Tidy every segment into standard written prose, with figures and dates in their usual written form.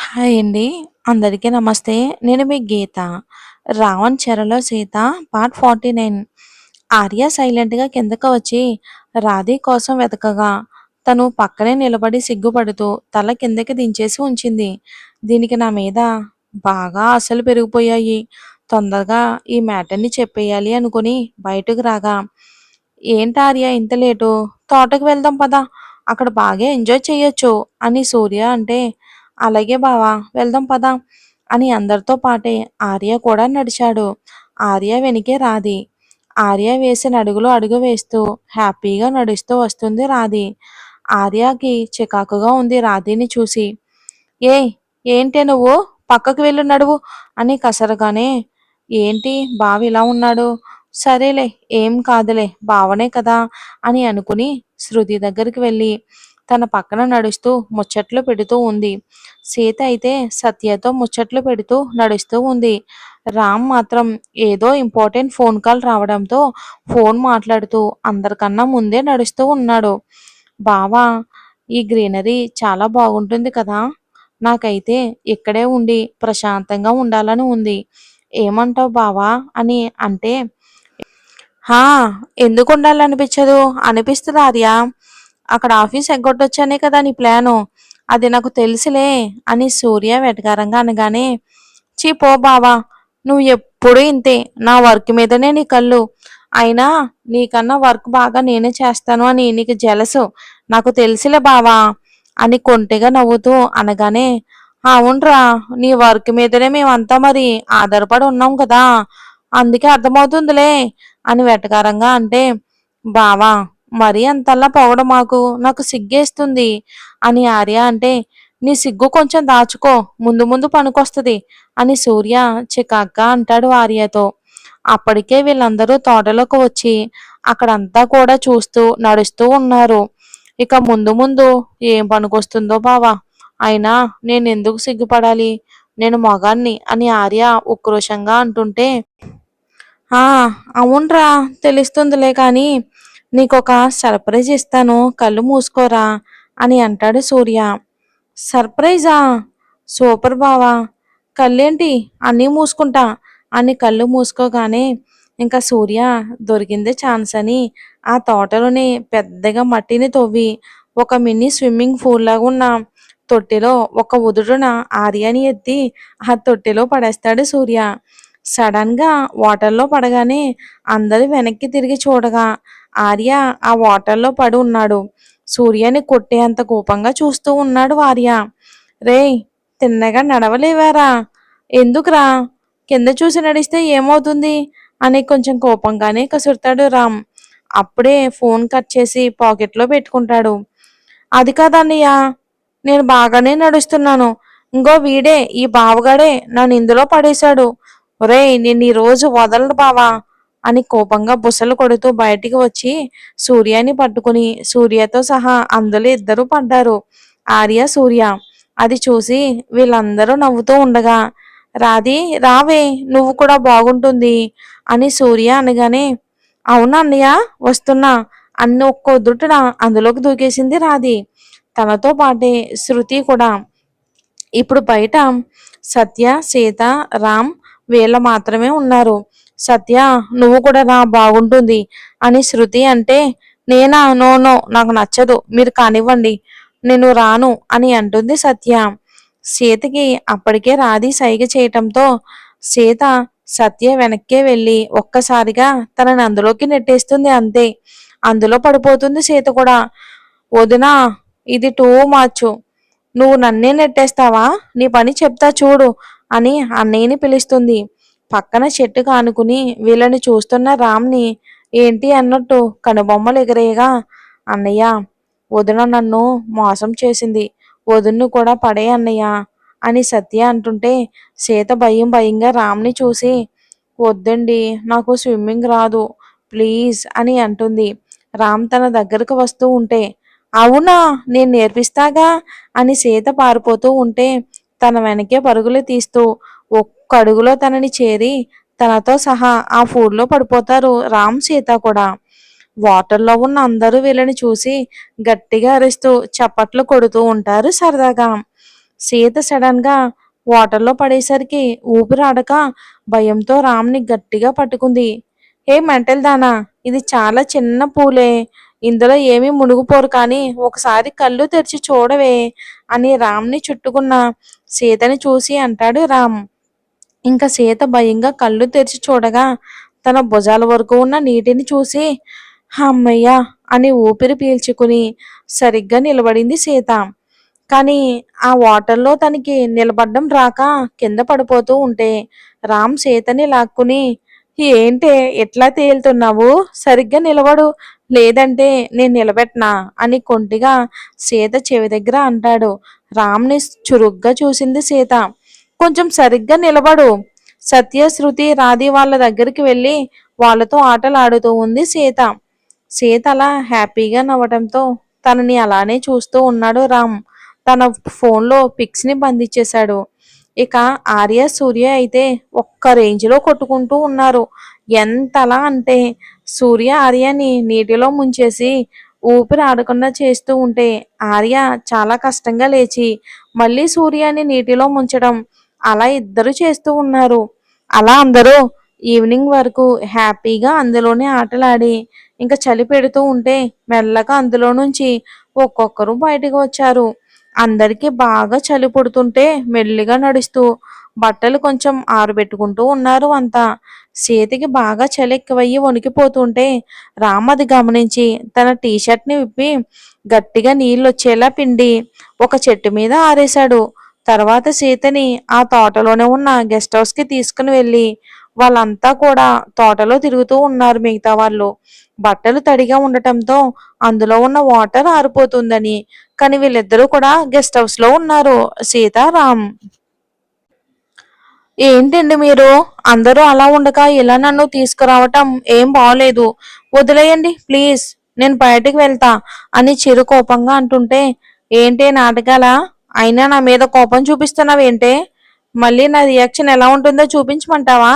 Hi అండి. అందరికీ నమస్తే. నేను మీ గీత. 'రావణ్ చెరలో సీత' పార్ట్ 49. ఆర్య సైలెంట్‌గా కిందకు వచ్చి రాధి కోసం వెతకగా, తను పక్కనే నిలబడి సిగ్గుపడుతూ తల కిందకి దించేసి ఉంచింది. దీనికి నా మీద బాగా ఆశలు పెరిగిపోయాయి. తొందరగా ఈ మ్యాటర్‌ని చెప్పేయాలి అనుకుని బయటకు రాగా, "ఏంటి ఆర్య ఇంత లేటు? తోటకి వెళ్దాం పద. అక్కడ బాగా ఎంజాయ్ చెయ్యొచ్చు" అని సూర్య అంటే, "అలాగే బావ వెళ్దాం పద" అని అందరితో పాటే ఆర్య కూడా నడిచాడు. ఆర్య వెనకే రాధి. ఆర్య వేసిన అడుగులో అడుగు వేస్తూ హ్యాపీగా నడుస్తూ వస్తుంది రాధి. ఆర్యకి చికాకుగా ఉంది రాధిని చూసి. "ఏయ్! ఏంటే నువ్వు? పక్కకు వెళ్ళు నడువు" అని కసరగానే, "ఏంటి బావ ఇలా ఉన్నాడు? సరేలే ఏం కాదులే బావనే కదా" అని అనుకుని శృతి దగ్గరికి వెళ్ళి తన పక్కన నడుస్తూ ముచ్చట్లు పెడుతూ ఉంది. సీత అయితే సత్యతో ముచ్చట్లు పెడుతూ నడుస్తూ ఉంది. రామ్ మాత్రం ఏదో ఇంపార్టెంట్ ఫోన్ కాల్ రావడంతో ఫోన్ మాట్లాడుతూ అందరికన్నా ముందే నడుస్తూ ఉన్నాడు. "బావా, ఈ గ్రీనరీ చాలా బాగుంటుంది కదా! నాకైతే ఇక్కడే ఉండి ప్రశాంతంగా ఉండాలని ఉంది. ఏమంటావు బావా" అని అంటే, "హా! ఎందుకు ఉండాలనిపించదు? అనిపిస్తది ఆర్య. అక్కడ ఆఫీస్ ఎగ్గొట్టొచ్చనే కదా నీ ప్లాను. అది నాకు తెలుసులే" అని సూర్య వెటకారంగా అనగానే, "ఛీ పో బావా! నువ్వు ఎప్పుడూ ఇంతే. నా వర్క్ మీదనే నీ కళ్ళు. అయినా నీకన్నా వర్క్ బాగా నేనే చేస్తాను అని నీకు జెలసు. నాకు తెలుసులే బావా" అని కొంటెగా నవ్వుతూ అనగానే, "అవునురా, నీ వర్క్ మీదనే మేమంతా మరి ఆధారపడి ఉన్నాం కదా! అందుకే అర్థమవుతుందిలే" అని వెటకారంగా అంటే, "బావా, మరీ అంతలా పొగడు మాకు. నాకు సిగ్గేస్తుంది" అని ఆర్య అంటే, "నీ సిగ్గు కొంచెం దాచుకో. ముందు ముందు పనికొస్తది" అని సూర్య చికాగ్గా అంటాడు ఆర్యతో. అప్పటికే వీళ్ళందరూ తోటలోకి వచ్చి అక్కడంతా కూడా చూస్తూ నడుస్తూ ఉన్నారు. ఇక ముందు ముందు ఏం పనికొస్తుందో బావా! అయినా నేనెందుకు సిగ్గుపడాలి? నేను మగాణ్ణి అని ఆర్య ఉక్రోషంగా అంటుంటే, "ఆ! అవునురా, తెలుస్తుందిలే కానీ నీకొక సర్ప్రైజ్ ఇస్తాను, కళ్ళు మూసుకోరా" అని అంటాడు సూర్య. "సర్ప్రైజా? సూపర్ బావా! కళ్ళేంటి అన్నీ మూసుకుంటా" అని కళ్ళు మూసుకోగానే ఇంకా సూర్య దొరికిందే ఛాన్స్ అని ఆ తోటలోనే పెద్దగా మట్టిని తవ్వి ఒక మినీ స్విమ్మింగ్ పూల్ లాగా ఉన్న తొట్టెలో ఒక ఉదుటున ఆర్యని ఎత్తి ఆ తొట్టెలో పడేస్తాడు సూర్య. సడన్ గా వాటర్‌లో పడగానే అందరూ వెనక్కి తిరిగి చూడగా ఆర్య ఆ వాటర్‌లో పడి ఉన్నాడు. సూర్యని కొట్టేంత కోపంగా చూస్తూ ఉన్నాడు ఆర్య. "రేయ్! తిన్నగా నడవలేవారా? ఎందుకురా? కింద చూసి నడిస్తే ఏమవుతుంది" అని కొంచెం కోపంగానే కసురుతాడు రామ్. అప్పుడే ఫోన్ కట్ చేసి పాకెట్‌లో పెట్టుకుంటాడు. "అది కాదన్నయ్య, నేను బాగానే నడుస్తున్నాను. ఇంగో వీడే ఈ బావగాడే నన్ను ఇందులో పడేశాడు. ఒరేయ్ నిన్నీరోజు వదలను బావా" అని కోపంగా బుసలు కొడుతూ బయటికి వచ్చి సూర్యని పట్టుకుని సూర్యతో సహా అందులో ఇద్దరు పడ్డారు. ఆర్య, సూర్య. అది చూసి వీళ్ళందరూ నవ్వుతూ ఉండగా, "రాధి రావే, నువ్వు కూడా బాగుంటుంది" అని సూర్య అనగానే, "అవునా అన్నయ్య, వస్తున్నా" అన్న ఒక్క ఉదుటున అందులోకి దూకేసింది రాధి. తనతో పాటే శృతి కూడా. ఇప్పుడు బయట సత్య, సీత, రామ్ వీళ్ళు మాత్రమే ఉన్నారు. "సత్య, నువ్వు కూడా రా, బాగుంటుంది" అని శృతి అంటే, "నేనా? నో నో, నాకు నచ్చదు. మీరు కానివ్వండి. నేను రాను" అని అంటుంది సత్య. సీతకి అప్పటికే రాధి సైగ చేయటంతో సీత సత్య వెనక్కే వెళ్ళి ఒక్కసారిగా తనని అందులోకి నెట్టేస్తుంది అంతే. అందులో పడిపోతుంది సీత కూడా. "వదినా, ఇది టూ మచ్. నువ్వు నన్నే నెట్టేస్తావా? నీ పని చెప్తా చూడు" అని అన్నయ్యని పిలుస్తుంది. పక్కన చెట్టుకు ఆనుకుని వీళ్ళని చూస్తున్న రామ్‌ని ఏంటి అన్నట్టు కనుబొమ్మలు ఎగరేయగా, "అన్నయ్య, వదిన నన్ను మోసం చేసింది. వదిన్ని కూడా పడేయ్ అన్నయ్య" అని సత్య అంటుంటే సీత భయంగా రామ్‌ని చూసి, "వద్దండి, నాకు స్విమ్మింగ్ రాదు. ప్లీజ్" అని అంటుంది. రామ్ తన దగ్గరకు వస్తూ ఉంటే, "అవునా, నేను నేర్పిస్తాగా" అని సీత పారిపోతూ ఉంటే తన వెనకే పరుగులు తీస్తూ ఒక్క అడుగులో తనని చేరి తనతో సహా ఆ పూల్‌లో పడిపోతారు రామ్, సీత కూడా. వాటర్‌లో ఉన్న అందరూ వీళ్ళని చూసి గట్టిగా అరుస్తూ చప్పట్లు కొడుతూ ఉంటారు సరదాగా. సీత సడన్ గా వాటర్లో పడేసరికి ఊపిరాడక భయంతో రామ్ని గట్టిగా పట్టుకుంది. ఏ మెంటల్ దానా, ఇది చాలా చిన్న పూలే, ఇందులో ఏమీ మునిగిపోరు, కానీ ఒకసారి కళ్ళు తెరిచి చూడవే అని రామ్ని చుట్టుకున్న సీతని చూసి అంటాడు రామ్. ఇంకా సీత భయంగా కళ్ళు తెరిచి చూడగా తన భుజాల వరకు ఉన్న నీటిని చూసి అమ్మయ్య అని ఊపిరి పీల్చుకుని సరిగ్గా నిలబడింది సీత. కానీ ఆ వాటర్లో తనకి నిలబడ్డం రాక కింద పడిపోతూ ఉంటే రామ్ సీతని లాక్కుని, ఏంటే ఎట్లా తేలుతున్నావు, సరిగ్గా నిలబడు, లేదంటే నేను నిలబెట్టనా అని కొంటిగా సీత చెవి దగ్గర అంటాడు. రామ్ని చురుగ్గా చూసింది సీత. కొంచెం సరిగ్గా నిలబడు. సత్య, శృతి, రాధి వాళ్ళ దగ్గరికి వెళ్ళి వాళ్ళతో ఆటలు ఆడుతూ ఉంది సీత. సీత అలా హ్యాపీగా నవ్వటంతో తనని అలానే చూస్తూ ఉన్నాడు రామ్. తన ఫోన్లో పిక్స్ ని బంధించేశాడు. ఇక ఆర్య, సూర్య అయితే ఒక్క రేంజ్లో కొట్టుకుంటూ ఉన్నారు. ఎంతలా అంటే సూర్య ఆర్యని నీటిలో ముంచేసి ఊపిరి ఆడకుండా చేస్తూ ఉంటే ఆర్య చాలా కష్టంగా లేచి మళ్ళీ సూర్యాని నీటిలో ముంచడం, అలా ఇద్దరు చేస్తూ ఉన్నారు. అలా అందరూ ఈవినింగ్ వరకు హ్యాపీగా అందులోనే ఆటలాడి ఇంకా చలి పెడుతూ ఉంటే మెల్లగా అందులో నుంచి ఒక్కొక్కరు బయటకు వచ్చారు. అందరికీ బాగా చలి పుడుతుంటే మెల్లిగా నడుస్తూ బట్టలు కొంచెం ఆరబెట్టుకుంటూ ఉన్నారు అంతా. సీతకి బాగా చలి ఎక్కువయ్యి వణికిపోతుంటే రామ్ అది గమనించి తన టీషర్ట్ని విప్పి గట్టిగా నీళ్ళొచ్చేలా పిండి ఒక చెట్టు మీద ఆరేశాడు. తర్వాత సీతని ఆ తోటలోనే ఉన్న గెస్ట్ హౌస్కి తీసుకుని వెళ్ళి వాళ్ళంతా కూడా తోటలో తిరుగుతూ ఉన్నారు. మిగతా వాళ్ళు బట్టలు తడిగా ఉండటంతో అందులో ఉన్న వాటర్ ఆరిపోతుందని, కానీ వీళ్ళిద్దరూ కూడా గెస్ట్ హౌస్ లో ఉన్నారు, సీతారాం. ఏంటండి మీరు, అందరూ అలా ఉండగా ఇలా నన్ను తీసుకురావటం ఏం బాగోలేదు, వదిలేయండి ప్లీజ్, నేను బయటికి వెళ్తా అని చిరు కోపంగా అంటుంటే, ఏంటే నాటకాలా, అయినా నా మీద కోపం చూపిస్తున్నావేంటే, మళ్ళీ నా రియాక్షన్ ఎలా ఉంటుందో చూపించమంటావా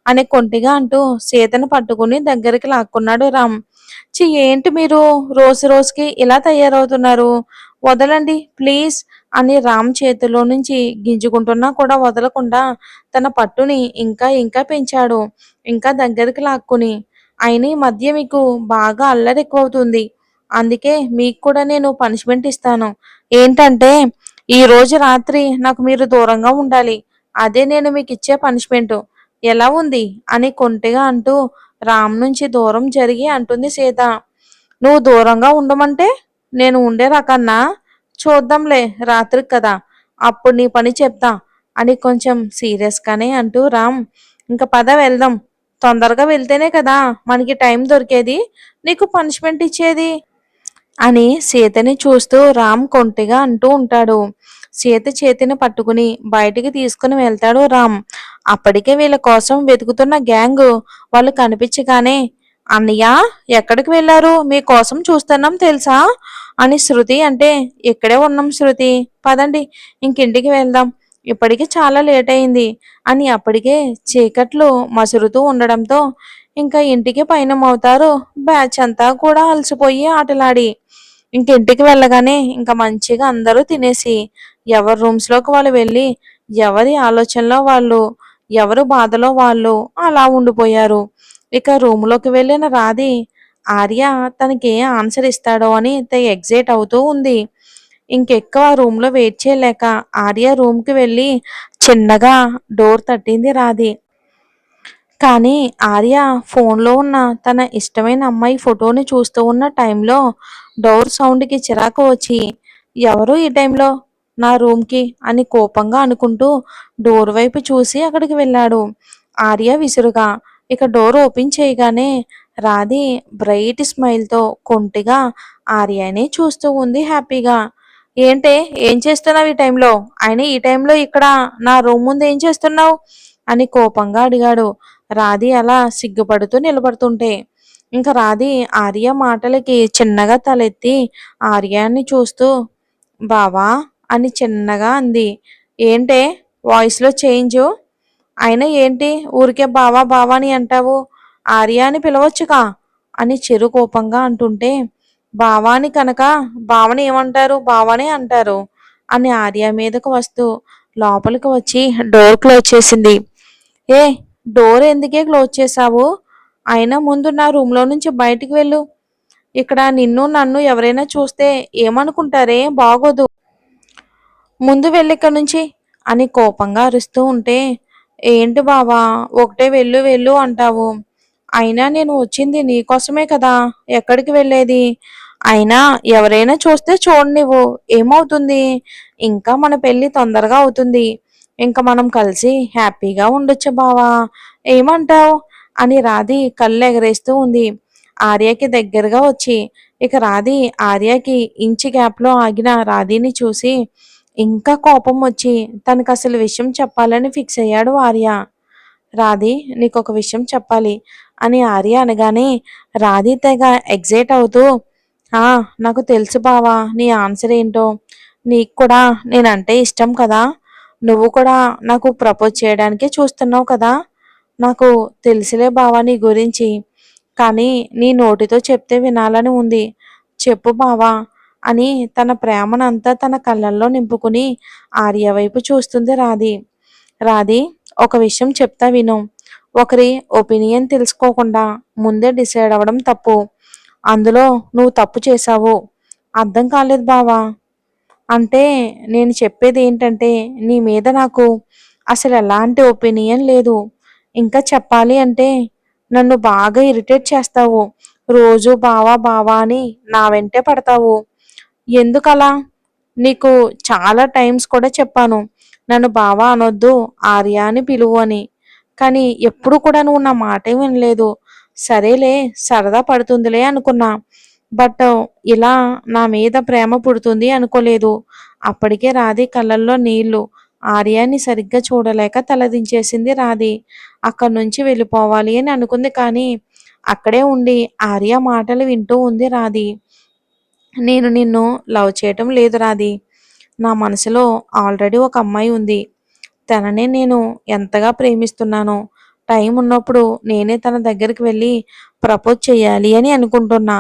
అని కొంటిగా అంటూ సీతను పట్టుకుని దగ్గరికి లాక్కున్నాడు రామ్. ఏంటి మీరు రోజు రోజుకి ఇలా తయారవుతున్నారు, వదలండి ప్లీజ్ అని రామ్ చేతిలో నుంచి గింజుకుంటున్నా కూడా వదలకుండా తన పట్టుని ఇంకా ఇంకా పెంచాడు. ఇంకా దగ్గరికి లాక్కుని, అయిన ఈ మధ్య మీకు బాగా అల్లరి ఎక్కువ అవుతుంది, అందుకే మీకు కూడా నేను పనిష్మెంట్ ఇస్తాను. ఏంటంటే ఈ రోజు రాత్రి నాకు మీరు దూరంగా ఉండాలి, అదే నేను మీకు ఇచ్చే పనిష్మెంట్. ఎలా ఉంది అని కొంటెగా అంటూ రామ్ నుంచి దూరం జరిగి అంటుంది సీత. నువ్వు దూరంగా ఉండమంటే నేను ఉండే రకన్నా, చూద్దాంలే రాత్రికి కదా, అప్పుడు నీ పని చెప్తా అని కొంచెం సీరియస్గానే అంటూ రామ్, ఇంకా పద వెళ్దాం, తొందరగా వెళ్తేనే కదా మనకి టైం దొరికేది, నీకు పనిష్మెంట్ ఇచ్చేది అని సీతని చూస్తూ రామ్ కొంటిగా అంటూ ఉంటాడు. సీత చేతిని పట్టుకుని బయటికి తీసుకుని వెళ్తాడు రామ్. అప్పటికే వీళ్ళ కోసం వెతుకుతున్న గ్యాంగ్ వాళ్ళు కనిపించగానే, అన్నయ్య ఎక్కడికి వెళ్ళారు, మీకోసం చూస్తున్నాం తెలుసా అని శృతి అంటే, ఇక్కడే ఉన్నాం శృతి, పదండి ఇంకింటికి వెళ్దాం, ఇప్పటికి చాలా లేట్ అయింది అని అప్పటికే చీకట్లు మసురుతూ ఉండడంతో ఇంకా ఇంటికి పయనమవుతారు బ్యాచ్ అంతా కూడా అలసిపోయి ఆటలాడి. ఇంటికి వెళ్ళగానే ఇంకా మంచిగా అందరూ తినేసి ఎవరి రూమ్స్ లోకి వాళ్ళు వెళ్ళి ఎవరి ఆలోచనలో వాళ్ళు, ఎవరు బాధలో వాళ్ళు అలా ఉండిపోయారు. ఇక రూమ్ లోకి వెళ్ళిన రాధి ఆర్య తనకి ఏ ఆన్సర్ ఇస్తాడో అని ఎగ్జైట్ అవుతూ ఉంది. ఇంకెక్కువ రూమ్ లో వెయిట్ చేయలేక ఆర్య రూమ్ కి వెళ్ళి చిన్నగా డోర్ తట్టింది రాధి. కానీ ఆర్య ఫోన్లో ఉన్న తన ఇష్టమైన అమ్మాయి ఫోటోని చూస్తూ ఉన్న టైంలో డోర్ సౌండ్కి చిరాకు వచ్చి, ఎవరు ఈ టైంలో నా రూమ్కి అని కోపంగా అనుకుంటూ డోర్ వైపు చూసి అక్కడికి వెళ్ళాడు ఆర్య విసురుగా. ఇక డోర్ ఓపెన్ చేయగానే రాధి బ్రైట్ స్మైల్తో కొంటిగా ఆర్యని చూస్తూ ఉంది హ్యాపీగా. ఏంటే ఏం చేస్తున్నావు ఈ టైంలో, అయినా ఈ టైంలో ఇక్కడ నా రూమ్ ముందు ఏం చేస్తున్నావు అని కోపంగా అడిగాడు. రాధి అలా సిగ్గుపడుతూ నిలబడుతుంటే ఇంకా రాధి ఆర్య మాటలకి చిన్నగా తలెత్తి ఆర్యాన్ని చూస్తూ బావా అని చిన్నగా అంది. ఏంటే వాయిస్లో చేంజ్, అయినా ఏంటి ఊరికే బావా బావా అని అంటావు, ఆర్య అని పిలవచ్చుగా అని చిరు కోపంగా అంటుంటే, బావాని కనుక బావని ఏమంటారు, బావానే అంటారు, అని ఆర్య మీదకు వస్తూ లోపలికి వచ్చి డోర్ క్లోజ్ చేసింది. ఏ, డోర్ ఎందుకే క్లోజ్ చేశావు? అయినా ముందు నా రూమ్లో నుంచి బయటికి వెళ్ళు. ఇక్కడ నిన్ను నన్ను ఎవరైనా చూస్తే ఏమనుకుంటారే? బాగోదు. ముందు వెళ్ళిక్కడి నుంచి అని కోపంగా అరుస్తూ ఉంటే, ఏంటి బావా ఒకటే వెళ్ళు వెళ్ళు అంటావు? అయినా నేను వచ్చింది నీకోసమే కదా, ఎక్కడికి వెళ్ళేది? అయినా ఎవరైనా చూస్తే చూడనివ్వు, ఏమవుతుంది? ఇంకా మన పెళ్ళి తొందరగా అవుతుంది. ఇంకా మనం కలిసి హ్యాపీగా ఉండొచ్చు బావా, ఏమంటావ్? అని రాధి కళ్ళు ఎగరేస్తూ ఉంది. ఆర్యకి దగ్గరగా వచ్చి, ఇక రాధి ఆర్యకి ఇంచి గ్యాప్లో ఆగిన రాధిని చూసి ఇంకా కోపం వచ్చి తనకు అసలు విషయం చెప్పాలని ఫిక్స్ అయ్యాడు ఆర్య. రాధి, నీకొక విషయం చెప్పాలి అని ఆర్య అనగానే రాధి తెగ ఎగ్జైట్ అవుతూ, ఆ, నాకు తెలుసు బావా నీ ఆన్సర్ ఏంటో. నీకు కూడా నేనంటే ఇష్టం కదా, నువ్వు కూడా నాకు ప్రపోజ్ చేయడానికే చూస్తున్నావు కదా. నాకు తెలుసులే బావా నీ గురించి, కానీ నీ నోటితో చెప్తే వినాలని ఉంది. చెప్పు బావా అని తన ప్రేమనంతా తన కళ్ళల్లో నింపుకుని ఆర్య వైపు చూస్తుంది రాధి. రాధి, ఒక విషయం చెప్తా విను. ఒకరి ఒపీనియన్ తెలుసుకోకుండా ముందే డిసైడ్ అవ్వడం తప్పు. అందులో నువ్వు తప్పు చేశావు. అర్థం కాలేదు బావా. అంటే నేను చెప్పేది ఏంటంటే నీ మీద నాకు అసలు ఎలాంటి ఒపీనియన్ లేదు. ఇంకా చెప్పాలి అంటే నన్ను బాగా ఇరిటేట్ చేస్తావు. రోజు బావా బావా అని నా వెంటే పడతావు. ఎందుకలా? నీకు చాలా టైమ్స్ కూడా చెప్పాను, నన్ను బావా అనొద్దు, ఆర్య అని పిలువు అని. కానీ ఎప్పుడు కూడా నువ్వు నా మాటే వినలేదు. సరేలే, సరదా పడుతుందిలే అనుకున్నా. బట్ ఇలా నా మీద ప్రేమ పుడుతుంది అనుకోలేదు. అప్పటికే రాధి కళ్ళల్లో నీళ్లు. ఆర్యాని సరిగ్గా చూడలేక తలదించేసింది రాధి. అక్కడి నుంచి వెళ్ళిపోవాలి అని అనుకుంది, కానీ అక్కడే ఉండి ఆర్య మాటలు వింటూ ఉంది రాధి. నేను నిన్ను లవ్ చేయటం లేదు రాధి. నా మనసులో ఆల్రెడీ ఒక అమ్మాయి ఉంది. తననే నేను ఎంతగా ప్రేమిస్తున్నానో, టైం ఉన్నప్పుడు నేనే తన దగ్గరికి వెళ్ళి ప్రపోజ్ చేయాలి అని అనుకుంటున్నా.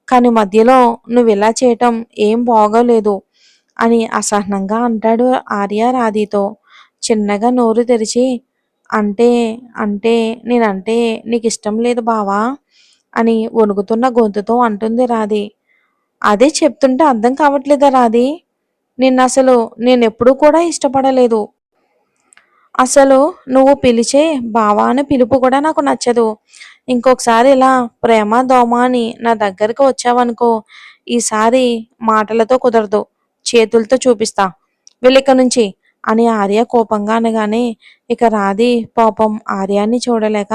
కానీ మధ్యలో నువ్వు ఇలా చేయటం ఏం బాగోలేదు అని అసహనంగా అంటాడు ఆర్య రాధితో. చిన్నగా నోరు తెరిచి, అంటే అంటే నేనంటే నీకు ఇష్టం లేదు బావా అని వణుకుతున్న గొంతుతో అంటుంది రాధి. అదే చెప్తుంటే అర్థం కావట్లేదా రాధి? నిన్నసలు నేనెప్పుడూ కూడా ఇష్టపడలేదు. అసలు నువ్వు పిలిచే బావా అనే పిలుపు కూడా నాకు నచ్చదు. ఇంకొకసారి ఇలా ప్రేమ దోమ అని నా దగ్గరికి వచ్చావనుకో, ఈసారి మాటలతో కుదరదు, చేతులతో చూపిస్తా, వెళ్ళిక్కడి నుంచి అని ఆర్య కోపంగా అనగానే ఇక రాధి పాపం ఆర్యాన్ని చూడలేక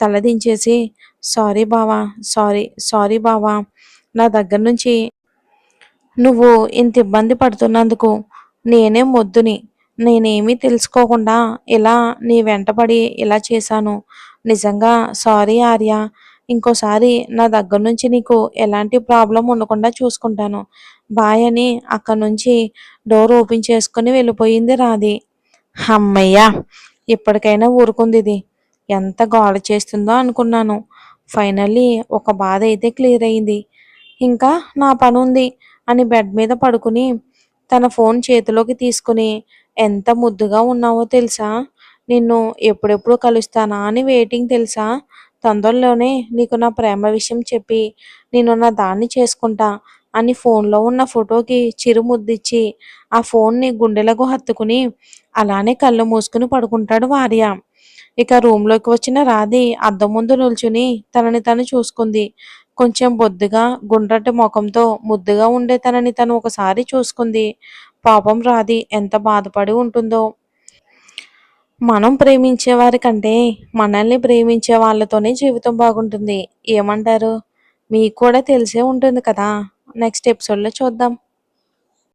తలదించేసి, సారీ బావా, సారీ సారీ బావా, నా దగ్గర నుంచి నువ్వు ఇంత ఇబ్బంది పడుతున్నందుకు నేనే మొద్దుని. నేనేమీ తెలుసుకోకుండా ఇలా నీ వెంటపడి ఇలా చేశాను. నిజంగా సారీ ఆర్య. ఇంకోసారి నా దగ్గర నుంచి నీకు ఎలాంటి ప్రాబ్లం ఉండకుండా చూసుకుంటాను. బాయ్ అని అక్కడి నుంచి డోర్ ఓపెన్ చేసుకుని వెళ్ళిపోయింది రాధి. హమ్మయ్య! ఇప్పటికైనా ఊరుకుంది ఇది. ఎంత గోల చేస్తుందో అనుకున్నాను. ఫైనల్లీ ఒక బాధ అయితే క్లియర్ అయింది. ఇంకా నా పనుంది అని బెడ్ మీద పడుకుని తన ఫోన్ చేతిలోకి తీసుకుని, ఎంత ముద్దుగా ఉన్నావో తెలుసా? నిన్ను ఎప్పుడెప్పుడు కలుస్తానా అని వెయిటింగ్ తెలుసా? తొందరలోనే నీకు నా ప్రేమ విషయం చెప్పి నేను నా దాన్ని చేసుకుంటా అని ఫోన్లో ఉన్న ఫోటోకి చిరు ముద్దిచ్చి ఆ ఫోన్ని గుండెలకు హత్తుకుని అలానే కళ్ళు మూసుకుని పడుకుంటాడు ఆర్య. ఇక రూమ్లోకి వచ్చిన రాధి అద్దం ముందు నిల్చుని తనని తను చూసుకుంది. కొంచెం బొద్దుగా గుండ్రటి ముఖంతో ముద్దుగా ఉండే తనని తను ఒకసారి చూసుకుంది. పాపం రాధి ఎంత బాధపడి ఉంటుందో. మనం ప్రేమించే వారి కంటే మనల్ని ప్రేమించే వాళ్ళతోనే జీవితం బాగుంటుంది. ఏమంటారు? మీకు కూడా తెలిసే ఉంటుంది కదా. నెక్స్ట్ ఎపిసోడ్లో చూద్దాం.